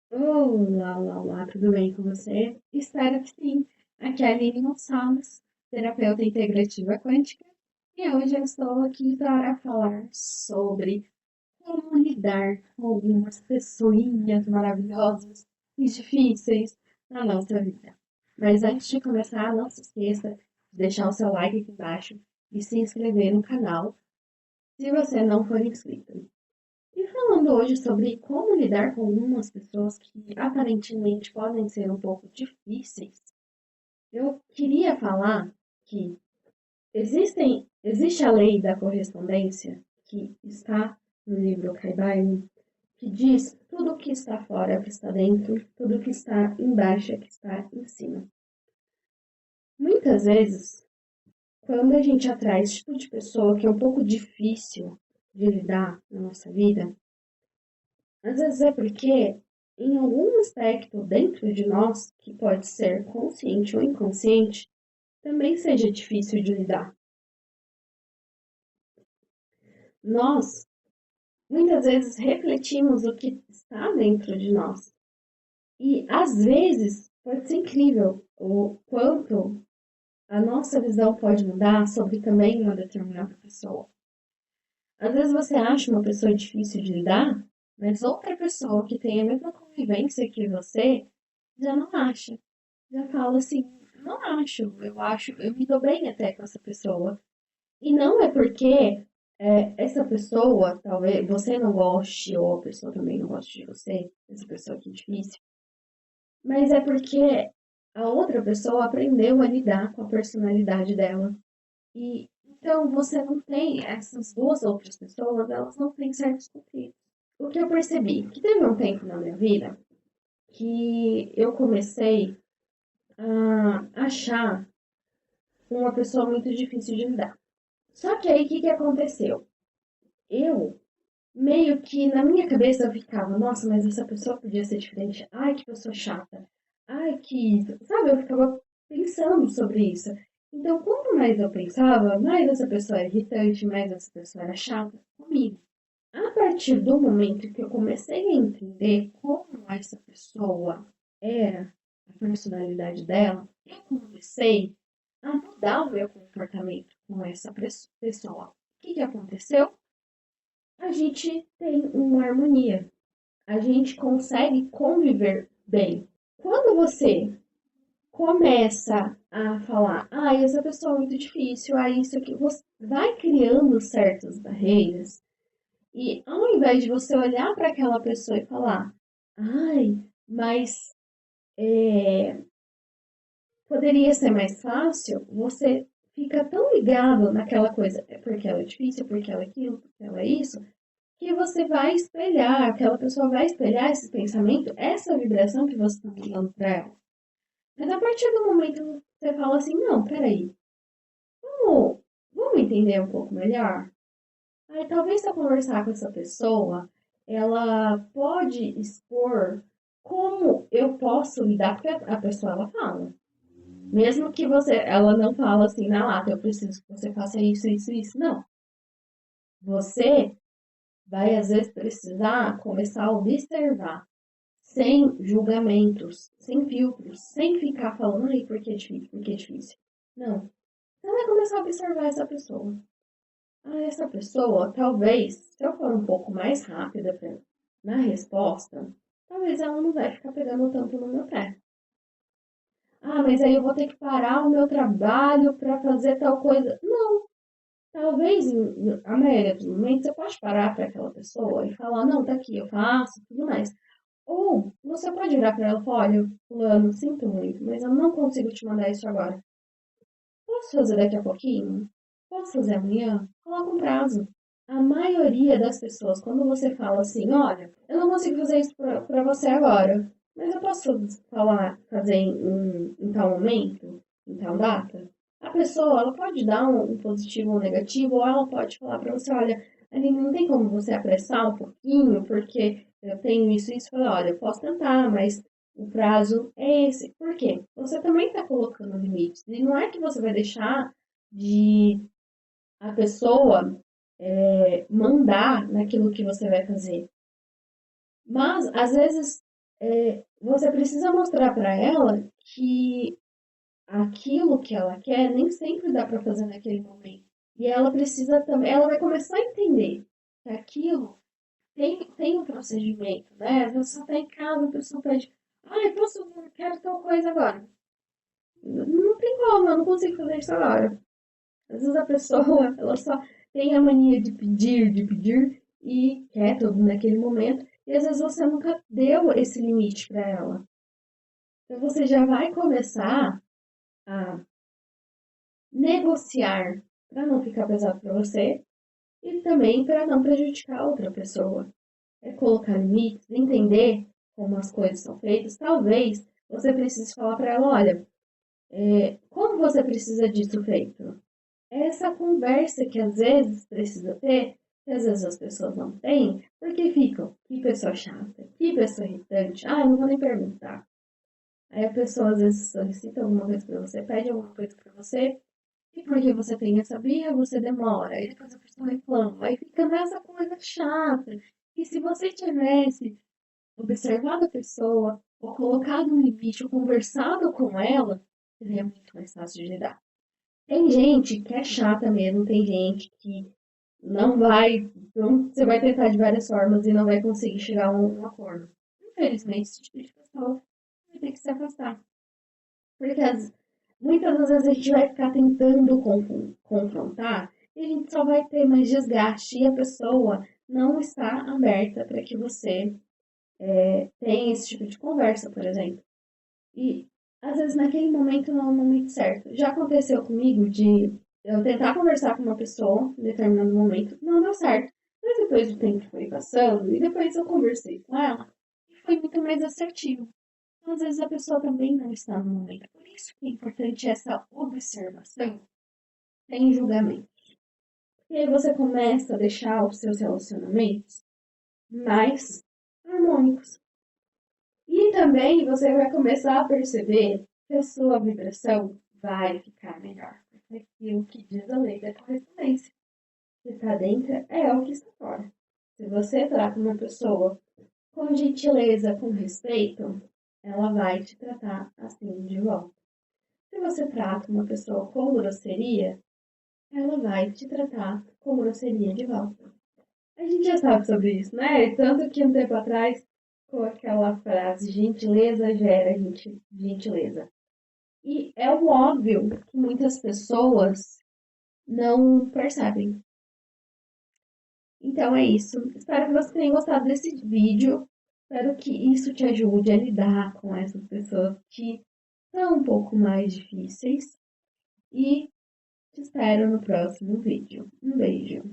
Olá, olá, olá, tudo bem com você? Espero que sim. Aqui é a Aline Gonçalves, terapeuta integrativa quântica, e hoje eu estou aqui para falar sobre como lidar com algumas pessoinhas maravilhosas e difíceis na nossa vida. Mas antes de começar, não se esqueça de deixar o seu like aqui embaixo e se inscrever no canal se você não for inscrito. E falando hoje sobre como lidar com algumas pessoas que aparentemente podem ser um pouco difíceis, eu queria falar que existe a lei da correspondência que está no livro Kaibai, que diz tudo o que está fora é o que está dentro, tudo o que está embaixo é o que está em cima. Muitas vezes, quando a gente atrai esse tipo de pessoa que é um pouco difícil de lidar na nossa vida, às vezes é porque, em algum aspecto dentro de nós, que pode ser consciente ou inconsciente, também seja difícil de lidar. Nós, muitas vezes, refletimos o que está dentro de nós. E, às vezes, pode ser incrível o quanto a nossa visão pode mudar sobre também uma determinada pessoa. Às vezes você acha uma pessoa difícil de lidar, mas outra pessoa que tem a mesma convivência que você já não acha. Já falo assim, não acho, eu acho, eu me dou bem até com essa pessoa. E não é porque essa pessoa, talvez você não goste, ou a pessoa também não goste de você, essa pessoa aqui difícil, mas é porque a outra pessoa aprendeu a lidar com a personalidade dela. E então você não tem essas duas outras pessoas, elas não têm certos conflitos. O que eu percebi, que teve um tempo na minha vida que eu comecei a achar uma pessoa muito difícil de lidar. Só que aí o que, que aconteceu? Eu, meio que na minha cabeça eu ficava, nossa, mas essa pessoa podia ser diferente. Ai, que pessoa chata. Ai, que. Sabe, eu ficava pensando sobre isso. Então, quanto mais eu pensava, mais essa pessoa era irritante, mais essa pessoa era chata comigo. A partir do momento que eu comecei a entender como essa pessoa era, a personalidade dela, eu comecei a mudar o meu comportamento com essa pessoa. O que, que aconteceu? A gente tem uma harmonia, a gente consegue conviver bem. Quando você começa a falar, ah, essa pessoa é muito difícil, ah, isso aqui, você vai criando certas barreiras e ao invés de você olhar para aquela pessoa e falar, ai, mas é, poderia ser mais fácil, você fica tão ligado naquela coisa, é porque ela é difícil, porque ela é aquilo, porque ela é isso, que você vai espelhar, aquela pessoa vai espelhar esse pensamento, essa vibração que você está mandando para ela. Mas a partir do momento que você fala assim, não, peraí, vamos entender um pouco melhor? Aí talvez se eu conversar com essa pessoa, ela pode expor como eu posso lidar, porque a pessoa ela fala. Mesmo que ela não fala assim na lata, eu preciso que você faça isso, isso, isso. Não. Você vai às vezes precisar começar a observar, sem julgamentos, sem filtros, sem ficar falando, ai, porque é difícil, porque é difícil. Não. Você vai começar a observar essa pessoa. Ah, essa pessoa, talvez, se eu for um pouco mais rápida na resposta, talvez ela não vai ficar pegando tanto no meu pé. Ah, mas aí eu vou ter que parar o meu trabalho para fazer tal coisa. Não, talvez a maioria dos momentos você pode parar para aquela pessoa e falar, não, tá aqui, eu faço, tudo mais. Ou você pode virar para ela e falar, olha, fulano, sinto muito, mas eu não consigo te mandar isso agora. Posso fazer daqui a pouquinho? Posso fazer amanhã? Coloca um prazo. A maioria das pessoas, quando você fala assim, olha, eu não consigo fazer isso para você agora, mas eu posso fazer em tal momento, em tal data? A pessoa, ela pode dar um positivo ou um negativo, ou ela pode falar para você, olha, Aline, não tem como você apressar um pouquinho, porque eu tenho isso e isso. Fala, olha, eu posso tentar, mas o prazo é esse. Por quê? Você também está colocando limites. E não é que você vai deixar de a pessoa mandar naquilo que você vai fazer. Mas, às vezes, Você precisa mostrar para ela que aquilo que ela quer nem sempre dá para fazer naquele momento. E ela precisa também, ela vai começar a entender que aquilo tem um procedimento, né? Às vezes você está em casa, a pessoa pede, ai, posso, quero tal coisa agora. Não tem como, eu não consigo fazer isso agora. Às vezes a pessoa, ela só tem a mania de pedir e quer tudo naquele momento. E às vezes você nunca deu esse limite para ela. Então você já vai começar a negociar para não ficar pesado para você e também para não prejudicar a outra pessoa. É colocar limites, entender como as coisas são feitas. Talvez você precise falar para ela, olha, como você precisa disso feito? Essa conversa que às vezes precisa ter, que às vezes as pessoas não têm, porque ficam, que pessoa chata, que pessoa irritante, ah, eu não vou nem perguntar. Aí a pessoa às vezes solicita alguma coisa para você, pede alguma coisa para você, e porque você tem essa birra, você demora. Aí depois a pessoa reclama. Aí fica nessa coisa chata. E se você tivesse observado a pessoa, ou colocado um limite, ou conversado com ela, seria muito mais fácil de lidar. Tem gente que é chata mesmo, tem gente que não vai. Então, você vai tentar de várias formas e não vai conseguir chegar a um acordo. Infelizmente, esse tipo de pessoa vai ter que se afastar. Porque muitas das vezes a gente vai ficar tentando confrontar e a gente só vai ter mais desgaste e a pessoa não está aberta para que você tenha esse tipo de conversa, por exemplo. E às vezes naquele momento não é o momento certo. Já aconteceu comigo de eu tentar conversar com uma pessoa em determinado momento, não deu certo. Mas depois o tempo foi passando e depois eu conversei com ela e foi muito mais assertivo. Então, às vezes a pessoa também não está no momento. Por isso que é importante essa observação sem julgamento. E aí você começa a deixar os seus relacionamentos mais harmônicos. E também você vai começar a perceber que a sua vibração vai ficar melhor. Porque é aquilo que diz a lei da correspondência. O que está dentro é o que está fora. Se você trata uma pessoa com gentileza, com respeito, ela vai te tratar assim de volta. Se você trata uma pessoa com grosseria, ela vai te tratar com grosseria de volta. A gente já sabe sobre isso, né? Tanto que um tempo atrás, com aquela frase, gentileza gera gentileza. E é o óbvio que muitas pessoas não percebem. Então é isso. Espero que você tenha gostado desse vídeo. Espero que isso te ajude a lidar com essas pessoas que são um pouco mais difíceis. E te espero no próximo vídeo. Um beijo.